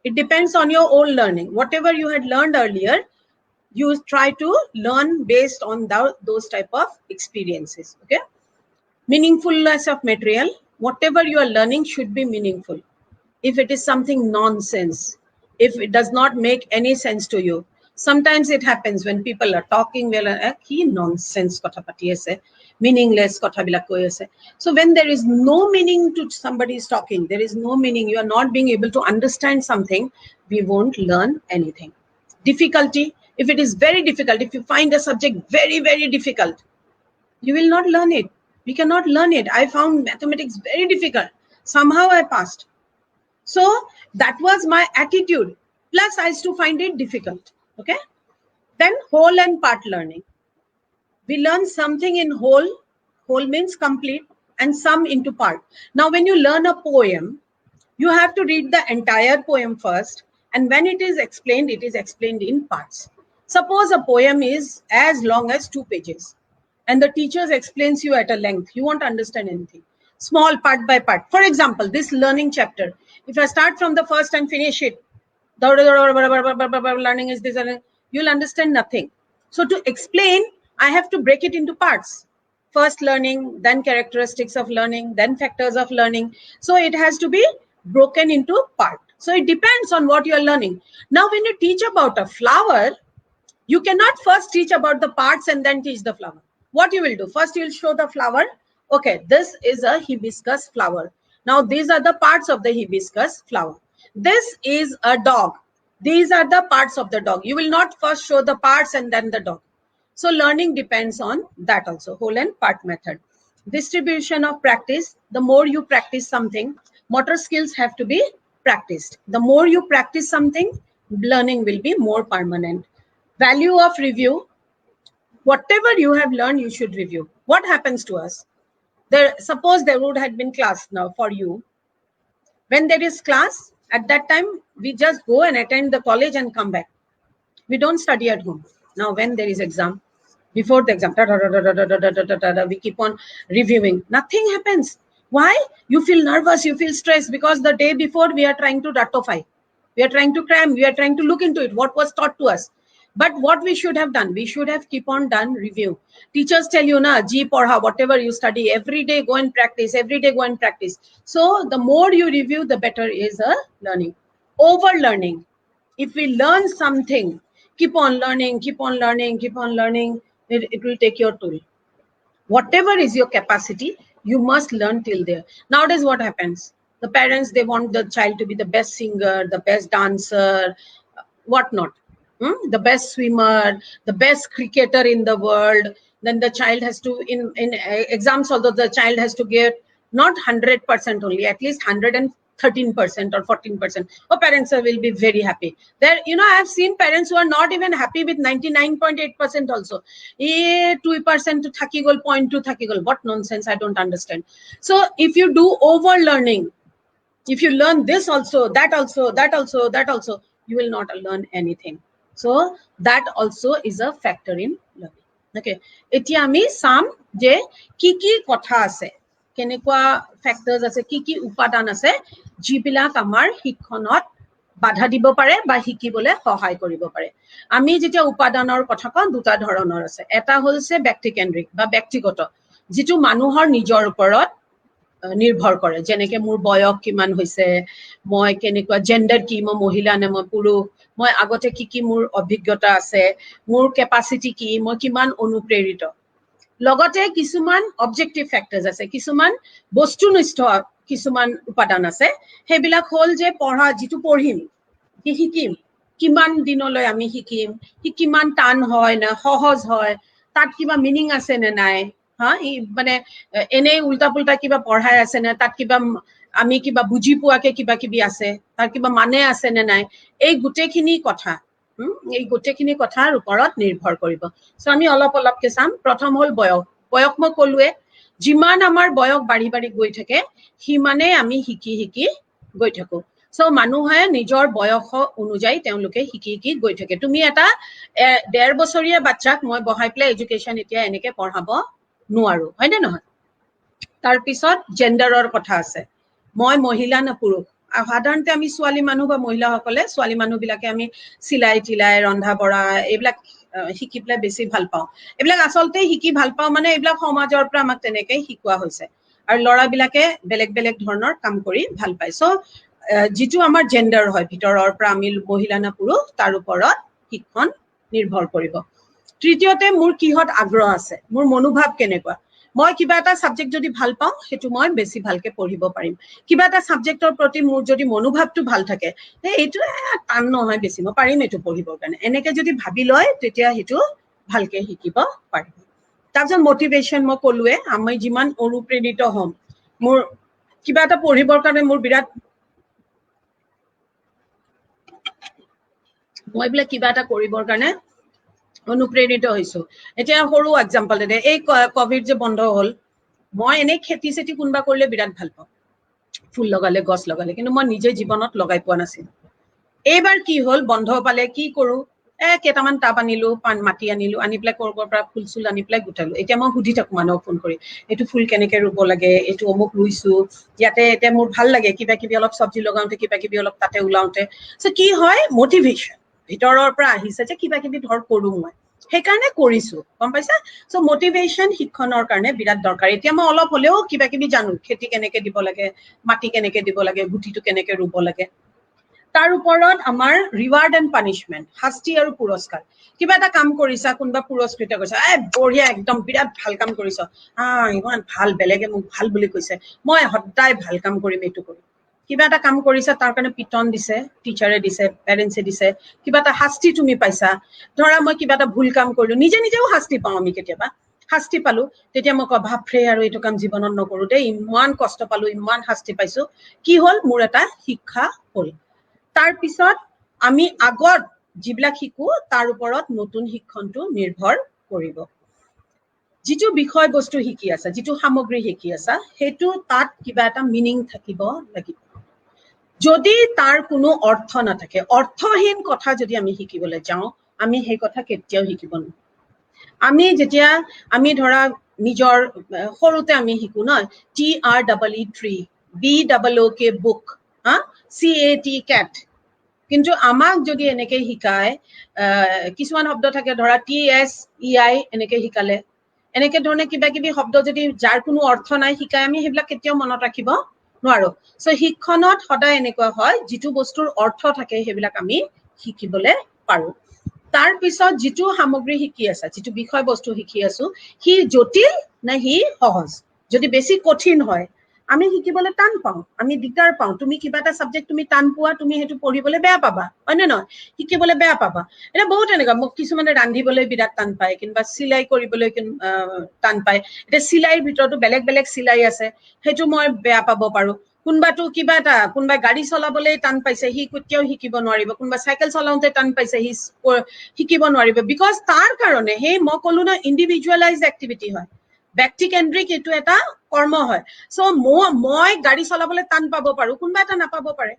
it depends on your old learning. Whatever you had learned earlier, you try to learn based on those type of experiences. Okay. Meaningfulness of material. Whatever you are learning should be meaningful. If it is something nonsense, if it does not make any sense to you, sometimes it happens when people are talking, well, ki nonsense kotha pati ase, meaningless kotha bilak koi ase. So when there is no meaning to somebody is talking, there is no meaning, you are not being able to understand something, we won't learn anything. Difficulty, if it is very difficult, if you find a subject very, very difficult, you will not learn it. We cannot learn it. I found mathematics very difficult. Somehow I passed. So that was my attitude. Plus, I used to find it difficult. Okay. Then whole and part learning. We learn something in whole. Whole means complete, and some into part. Now, when you learn a poem, you have to read the entire poem first. And when it is explained in parts. Suppose a poem is as long as 2 pages. And the teacher explains you at a length. You won't understand anything. Small part by part. For example, this learning chapter. If I start from the first and finish it, learning is this, you'll understand nothing. So to explain, I have to break it into parts. First learning, then characteristics of learning, then factors of learning. So it has to be broken into part. So it depends on what you are learning. Now, when you teach about a flower, you cannot first teach about the parts and then teach the flower. What you will do? First, you will show the flower. Okay, this is a hibiscus flower. Now, these are the parts of the hibiscus flower. This is a dog. These are the parts of the dog. You will not first show the parts and then the dog. So, learning depends on that also, whole and part method. Distribution of practice. The more you practice something, motor skills have to be practiced. The more you practice something, learning will be more permanent. Value of review. Whatever you have learned, you should review. What happens to us? Suppose there would have been class now for you. When there is class, at that time, we just go and attend the college and come back. We don't study at home. Now, when there is exam, before the exam, we keep on reviewing. Nothing happens. Why? You feel nervous, you feel stressed, because the day before we are trying to ratify. We are trying to cram, we are trying to look into it, what was taught to us. But what we should have done, we should have keep on done review. Teachers tell you, na, ji porha, whatever you study, every day go and practice, every day go and practice. So the more you review, the better is learning. Over learning. If we learn something, keep on learning, keep on learning, keep on learning, it will take your toll. Whatever is your capacity, you must learn till there. Nowadays, what happens? The parents, they want the child to be the best singer, the best dancer, whatnot. The best swimmer, the best cricketer in the world. Then the child has to, in exams, although the child has to get not 100% only, at least 113% or 14%. Oh, parents will be very happy. There, you know, I have seen parents who are not even happy with 99.8% also. 2% to thaki gol, 0.2 thaki gol. What nonsense, I don't understand. So if you do over learning, if you learn this also, that also, that also, that also, you will not learn anything. So that also is a factor in learning. Okay. Etia ami sam je ki kotha ase, kenekwa factors ase, ki upadan ase, jibilak amar hikhonot badha dibo pare ba hikibole sahay koribo pare. Ami jetia upadanor kotha kon duta dhoronor ase. Eta holse ব্যক্তিকেন্দ্রিক বা ব্যক্তিগত, যেটো মানুহৰ নিজৰ ওপৰত নিৰ্ভৰ কৰে, যেনেকে মোৰ বয়স কিমান হৈছে, মই কেনেকুৱা জেন্ডাৰ কি, মই মহিলা নে মই পুৰুষ, মই আগতে কি মোৰ অভিজ্ঞতা আছে, মোৰ কেপাসিটি কি, মই কিমান অনুপ্ৰেৰিত। লগতে কিছুমান অবজেক্টিভ ফ্যাক্টৰস আছে, কিছুমান বস্তুনিষ্ঠ কিছুমান উপাদান আছে। হেবিলাক হল যে পঢ়া, যেটো পঢ়িম, কি শিকিম, কিমান দিনলৈ আমি শিকিম, কি কিমান টান হয় না সহজ হয়, তাত কিবা মিনিং আছে নে নাই, মানে এনে উল্টা পুল্টা কিবা পঢ়াই আছে না, তাত কিবা আমি কিবা বুজি পোৱাকে কিবা কিবি আছে, তাৰ কিবা মানে আছে নে নাই, এই গোটেইখিনি কথা, এই গোটেইখিনি কথাৰ ওপৰত নিৰ্ভৰ কৰিব। সো আমি অলপ অলপকে চাম। প্ৰথম হল বয়স। বয়স মই কলোৱে, যিমান আমাৰ বয়স বাঢ়ি বাঢ়ি গৈ থাকে, সিমানে আমি শিকি শিকি গৈ থাকো। সো মানুহে নিজৰ বয়স অনুযায়ী তেওঁলোকে শিকি শিকি গৈ থাকে তুমি এটা 1.5 বছৰীয়া বাচ্চাক মই বহাই পেলাই এডুকেশ্যন এতিয়া এনেকে পঢ়াব নোৱাৰো হয় নে নহয় তাৰ পিছত জেন্ডাৰৰ কথা আছে মই মহিলা না পুৰুষ সাধাৰণতে আমি ছোৱালী মানুহ বা মহিলাসকলে ছোৱালী মানুহবিলাকে আমি চিলাই চিলাই ৰন্ধা বঢ়া এইবিলাক শিকি পেলাই বেছি ভাল পাওঁ এইবিলাক আচলতে শিকি ভাল পাওঁ মানে এইবিলাক সমাজৰ পৰা আমাক তেনেকৈ শিকোৱা হৈছে আৰু ল'ৰাবিলাকে বেলেগ বেলেগ ধৰণৰ কাম কৰি ভাল পায় সো যিটো আমাৰ জেন্ডাৰ হয় ভিতৰৰ পৰা আমি মহিলা না পুৰুষ তাৰ ওপৰত শিক্ষণ নিৰ্ভৰ কৰিব তৃতীয়তে মোৰ কিহত আগ্ৰহ আছে মোৰ মনোভাৱ কেনেকুৱা মই কিবা এটা সাবজেক্ট যদি ভাল পাওঁ সেইটো মই বেছি ভালকে পঢ়িব পাৰিম কিবা এটা সাবজেক্টৰ প্ৰতি মোৰ যদি মনোভাৱটো ভাল থাকে এইটো টান নহয় বেছি মই পাৰিম এইটো পঢ়িবৰ কাৰণে এনেকে যদি ভাবি লয় তেতিয়া সেইটো ভালকে শিকিব পাৰিম তাৰপিছত মটিভেশ্যন মই ক'লোৱে আমি যিমান অনুপ্ৰেৰিত হ'ম মোৰ কিবা এটা পঢ়িবৰ কাৰণে মোৰ বিৰাট মই বোলে কিবা এটা কৰিবৰ কাৰণে অনুপ্ৰেৰিত হৈছো এতিয়া সৰু এক্সাম্পল দে এই কোভিড যে বন্ধ হ'ল মই এনেই খেতি চেতি কোনোবা কৰিলে বিৰাট ভাল পাওঁ ফুল লগালে গছ লগালে কিন্তু মই নিজে জীৱনত লগাই পোৱা নাছিলো এইবাৰ কি হ'ল বন্ধ পালে কি কৰো কেইটামান টাব আনিলো মাটি আনিলো আনি পেলাই কৰবাৰ পৰা ফুল চুল আনি পেলাই গোটালো এতিয়া মই সুধি থাকো মানুহক ফোন কৰি এইটো ফুল কেনেকে ৰুব লাগে এইটো অমুক ৰুইছো ইয়াতে এতিয়া মোৰ ভাল লাগে কিবা কিবি অলপ চব্জি লগাওঁতে কিবা কিবি অলপ তাতে ওলাওঁতে চ' কি হয় মটিভেশ্যন ভিতৰৰ পৰা আহিছে যে কিবা কিবি ধৰ কৰো মই সেইকাৰণে কৰিছো গম পাইছা চ' মটিভেশ্যন শিক্ষণৰ কাৰণে বিৰাট দৰকাৰ এতিয়া মই অলপ হলেও কিবা কিবি জানো খেতি কেনেকে দিব লাগে মাটি কেনেকে দিব লাগে গুটিটো কেনেকে ৰুব লাগে তাৰ ওপৰত আমাৰ ৰিৱাৰ্ড এণ্ড পানিচমেণ্ট শাস্তি আৰু পুৰস্কাৰ কিবা এটা কাম কৰিছা কোনোবা পুৰস্কৃত কৰিছা বঢ়িয়া একদম বিৰাট ভাল কাম কৰিছ ইমান ভাল বেলেগে মোক ভাল বুলি কৈছে মই সদায় ভাল কাম কৰিম এইটো কৰিম কিবা এটা কাম কৰিছা তাৰ কাৰণে পিটন দিছে টিচাৰে দিছে পেৰেণ্টছে দিছে কিবা এটা শাস্তি তুমি পাইছা ধৰা মই কিবা এটা ভুল কাম কৰিলো নিজে নিজেও শাস্তি পাওঁ আমি কেতিয়াবা শাস্তি পালো তেতিয়া মই কওঁ বাপৰে আৰু এইটো কাম জীৱনত নকৰো দেই ইমান কষ্ট পালো ইমান শাস্তি পাইছো কি হ'ল মোৰ এটা শিক্ষা হ'ল তাৰ পিছত আমি আগত যিবিলাক শিকো তাৰ ওপৰত নতুন শিক্ষণটো নিৰ্ভৰ কৰিব যিটো বিষয় বস্তু শিকি আছা যিটো সামগ্ৰী শিকি আছা সেইটো তাত কিবা এটা মিনিং থাকিব লাগিব যদি তাৰ কোনো অৰ্থ নাথাকে অৰ্থহীন কথা যদি আমি শিকিবলৈ যাওঁ আমি সেই কথা কেতিয়াও শিকিব নোৱাৰো আমি যেতিয়া আমি ধৰা নিজৰ সৰুতে আমি শিকো ন TREE BOOK বুক CAT কেট কিন্তু আমাক যদি এনেকে শিকায় কিছুমান শব্দ থাকে ধৰা TSEI এনেকে শিকালে এনেকে ধৰণে কিবা কিবি শব্দ যদি যাৰ কোনো অৰ্থ নাই শিকায় আমি সেইবিলাক কেতিয়াও মনত ৰাখিব নোৱাৰো চ' শিক্ষণত সদায় এনেকুৱা হয় যিটো বস্তুৰ অৰ্থ থাকে সেইবিলাক আমি শিকিবলৈ পাৰো তাৰ পিছত যিটো সামগ্ৰী শিকি আছা যিটো বিষয় বস্তু শিকি আছো সি জটিল নে সি সহজ যদি বেছি কঠিন হয় আমি শিকিবলৈ টান পাওঁ আমি দিগদাৰ পাওঁ তুমি কিবা এটা সাবজেক্ট তুমি টান পোৱা তুমি সেইটো পঢ়িবলৈ বেয়া পাবা হয় নে নহয় শিকিবলৈ বেয়া পাবা এটা বহুত এনেকুৱা মোক কিছুমানে ৰান্ধিবলৈ বিৰাট টান পায় কিংবা চিলাই কৰিবলৈ টান পায় এতিয়া চিলাইৰ ভিতৰতো বেলেগ বেলেগ চিলাই আছে সেইটো মই বেয়া পাব পাৰো কোনোবাটো কিবা এটা কোনোবাই গাড়ী চলাবলৈ টান পাইছে সি কেতিয়াও শিকিব নোৱাৰিব কোনোবা চাইকেল চলাওঁতে টান পাইছে সি শিকিব নোৱাৰিব বিকজ তাৰ কাৰণে সেই মই ক'লো ন ইণ্ডিভিজুৱেলাইজ এক্টিভিটি হয় ব্যক্তি কেন্দ্ৰিক এইটো এটা কৰ্ম হয় চ' মই গাড়ী চলাবলৈ টান পাব পাৰো কোনোবা এটা নাপাব পাৰে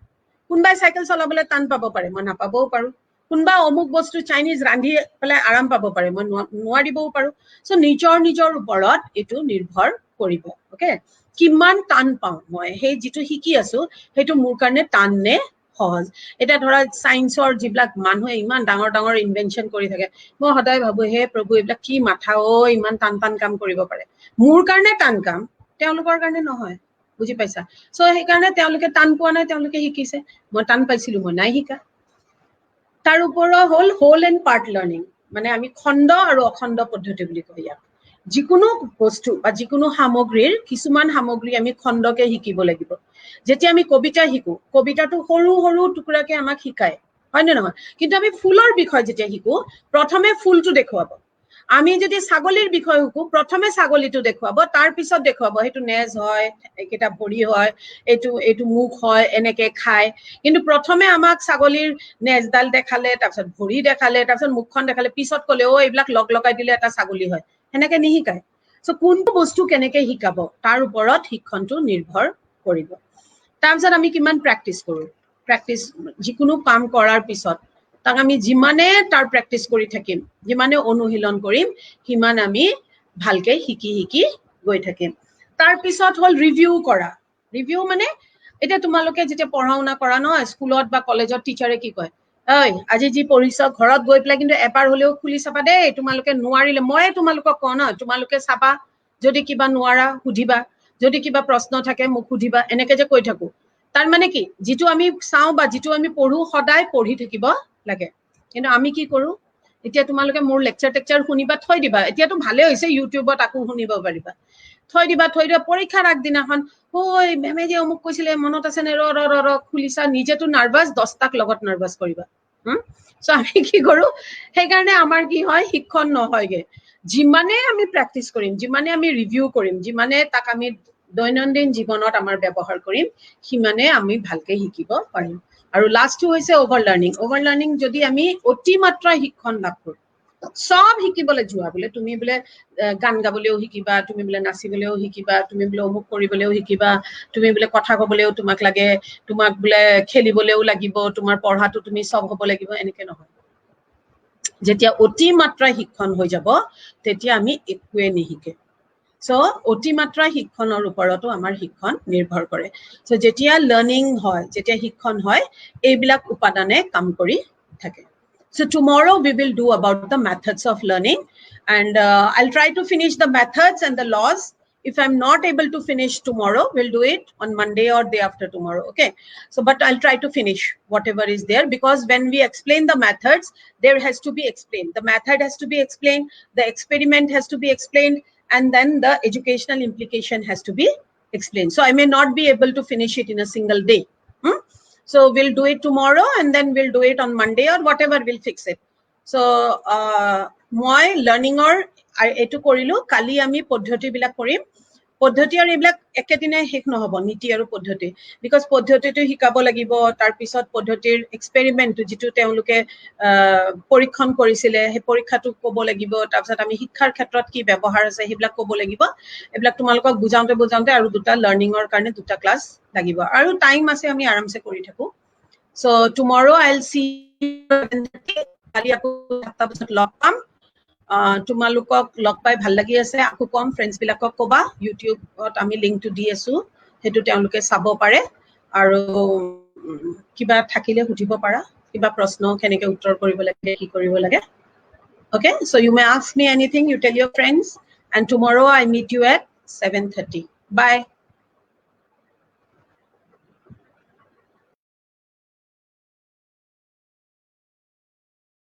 কোনোবাই চাইকেল চলাবলৈ টান পাব পাৰে মই নাপাবও পাৰো কোনোবা অমুক বস্তু চাইনিজ ৰান্ধি পেলাই আৰাম পাব পাৰে মই নোৱাৰিবও পাৰো চ' নিজৰ নিজৰ ওপৰত এইটো নিৰ্ভৰ কৰিব অকে কিমান টান পাওঁ মই সেই যিটো শিকি আছো সেইটো মোৰ কাৰণে টান নে সহজ এতিয়া ধৰা চাইন্সৰ যিবিলাক মানুহে ইমান ডাঙৰ ডাঙৰ ইনভেনশ্যন কৰি থাকে মই সদায় ভাবো হে প্ৰভু এইবিলাক কি মাথা ইমান টান টান কাম কৰিব পাৰে মোৰ কাৰণে টান কাম তেওঁলোকৰ কাৰণে নহয় বুজি পাইছা চ' সেইকাৰণে তেওঁলোকে টান পোৱা নাই তেওঁলোকে শিকিছে মই টান পাইছিলো মই নাই শিকা তাৰ ওপৰত হ'ল হোল এণ্ড পাৰ্ট লাৰ্ণিং মানে আমি খণ্ড আৰু অখণ্ড পদ্ধতি বুলি কওঁ ইয়াক যিকোনো বস্তু বা যিকোনো সামগ্ৰীৰ কিছুমান সামগ্ৰী আমি খণ্ডকে শিকিব লাগিব যেতিয়া আমি কবিতা শিকো কবিতাটো সৰু সৰু টুকুৰাকে আমাক শিকায় হয় নে নহয় কিন্তু আমি ফুলৰ বিষয়ে যেতিয়া শিকো প্ৰথমে ফুলটো দেখুৱাব আমি যদি ছাগলীৰ বিষয়ে শিকো প্ৰথমে ছাগলীটো দেখুৱাব তাৰ পিছত দেখুৱাব সেইটো নেজ হয় এইকেইটা ভৰি হয় এইটো মুখ হয় এনেকে খায় কিন্তু প্ৰথমে আমাক ছাগলীৰ নেজডাল দেখালে তাৰপিছত ভৰি দেখালে তাৰপিছত মুখখন দেখালে পিছত ক'লে এইবিলাক লগ লগাই দিলে এটা ছাগলী হয় সেনেকে নিশিকায় চ' কোনটো বস্তু কেনেকে শিকাব তাৰ ওপৰত শিক্ষণটো নিৰ্ভৰ কৰিব তাৰপিছত আমি কিমান প্ৰেক্টিচ কৰো প্ৰেক্টিছ যিকোনো কাম কৰাৰ পিছত তাক আমি যিমানে তাৰ প্ৰেক্টিছ কৰি থাকিম যিমানে অনুশীলন কৰিম সিমান আমি ভালকে শিকি শিকি গৈ থাকিম তাৰ পিছত হল ৰিভিউ কৰা ৰিভিউ মানে এটা তোমালোকে যেতিয়া পঢ়া-শুনা কৰা ন স্কুলত বা কলেজত টিচাৰে কি কয় ঐ আজি যি পঢ়িছ ঘৰত গৈ পেলাই কিন্তু এবাৰ হলেও খুলি চাবা দেই তোমালোকে নোৱাৰিলে মই তোমালোকক কওঁ ন তোমালোকে চাবা যদি কিবা নোৱাৰা সুধিবা যদি কিবা প্ৰশ্ন থাকে মোক সুধিবা এনেকে যে কৈ থাকো তাৰ মানে কি যেটো আমি চাও বা যেটো আমি পঢ়ো সদায় পঢ়ি থাকিব লাগে কিন্তু আমি কি কৰো এতিয়া তোমালোকে মোৰ লেকচাৰ শুনিবা থৈ দিবা এতিয়াতো ভালে হৈছে ইউটিউবত আকো শুনিব পাৰিবা থৈ দিবা পৰীক্ষাৰ আগদিনাখন ওই মেমে যে অমুক কৈছিলে মনত আছে নে ৰ খুলিছা নিজেতো নাৰ্ভাছ 10টাক লগত নাৰ্ভাছ কৰিবা সো আমি কি কৰো সেইকাৰণে আমাৰ কি হয় শিক্ষণ নহয়গে যিমানে আমি প্ৰেক্টিছ কৰিম যিমানে আমি ৰিভিউ কৰিম যিমানে তাক আমি দৈনন্দিন জীৱনত আমাৰ ব্যৱহাৰ কৰিম সিমানে আমি ভালকে শিকিব পাৰিম আৰু লাষ্টটো হৈছে অভাৰ লাৰ্নিং যদি আমি অতিমাত্ৰা শিক্ষণ লাভ কৰো সব শিকিবলৈ যোৱা বোলে তুমি বোলে গান গাবলৈও শিকিবা তুমি বোলে নাচিবলৈও শিকিবা তুমি বোলে অমুক কৰিবলৈও শিকিবা তুমি বোলে কথা কবলৈও তোমাক লাগে তোমাক বোলে খেলিবলৈও লাগিব তোমাৰ পঢ়াটো তুমি সব হ'ব লাগিব এনেকে নহয় যেতিয়া অতিমাত্ৰা শিক্ষণ হৈ যাব তেতিয়া আমি একোৱে নিশিকে সো অতিমাত্ৰা শিক্ষণৰ ওপৰতো আমাৰ শিক্ষণ নিৰ্ভৰ কৰে সো যেতিয়া লাৰ্নিং হয় যেতিয়া শিক্ষণ হয় এইবিলাক উপাদানে কাম কৰি থাকে So tomorrow we will do about the methods of learning and I'll try to finish the methods and the laws. If I'm not able to finish tomorrow, we'll do it on Monday or day after tomorrow. Okay. So, but I'll try to finish whatever is there because when we explain the methods, there has to be explained. The method has to be explained. The experiment has to be explained. And then the educational implication has to be explained. So I may not be able to finish it in a single day. So we'll do it tomorrow and then we'll do it on Monday or whatever, we'll fix it. So মই লাৰ্নিঙৰ এটো কৰিলো কালি আমি পদ্ধতি বিলাক কৰিম পদ্ধতি আৰু এইবিলাক একেদিনে শেষ নহব নীতি আৰু পদ্ধতি বিকজ পদ্ধতিটো শিকাব লাগিব তাৰ পিছত পদ্ধতিৰ এক্সপেৰিমেন্ট যেটো তেওঁলোকে পৰীক্ষণ কৰিছিলে সেই পৰীক্ষাটো ক'ব লাগিব তাৰ পিছত আমি শিক্ষাৰ ক্ষেত্ৰত কি ব্যৱহাৰ আছে সেইবিলাক ক'ব লাগিব এইবিলাক তোমালোকক বুজাওঁতে আৰু দুটা লাৰ্নিঙৰ কাৰণে দুটা ক্লাছ লাগিব আৰু টাইম আছে আমি আৰামছে কৰি থাকো so tomorrow I'll see কালি আকৌ 7টা বজাত লগ পাম তোমালোকক লগ পাই ভাল লাগি আছে আকো কম ফ্ৰেণ্ডছ বিলাকক কবা ইউটিউবত আমি লিংকটো দি আছো হেতু তেওঁলোকে চাব পাৰে আৰু কিবা থাকিলে সুধিব পাৰা কিবা প্ৰশ্ন কেনেকৈ উত্তৰ কৰিব লাগে কি কৰিব লাগে okay so you may ask me anything you tell your friends and tomorrow I meet you at 7:30 bye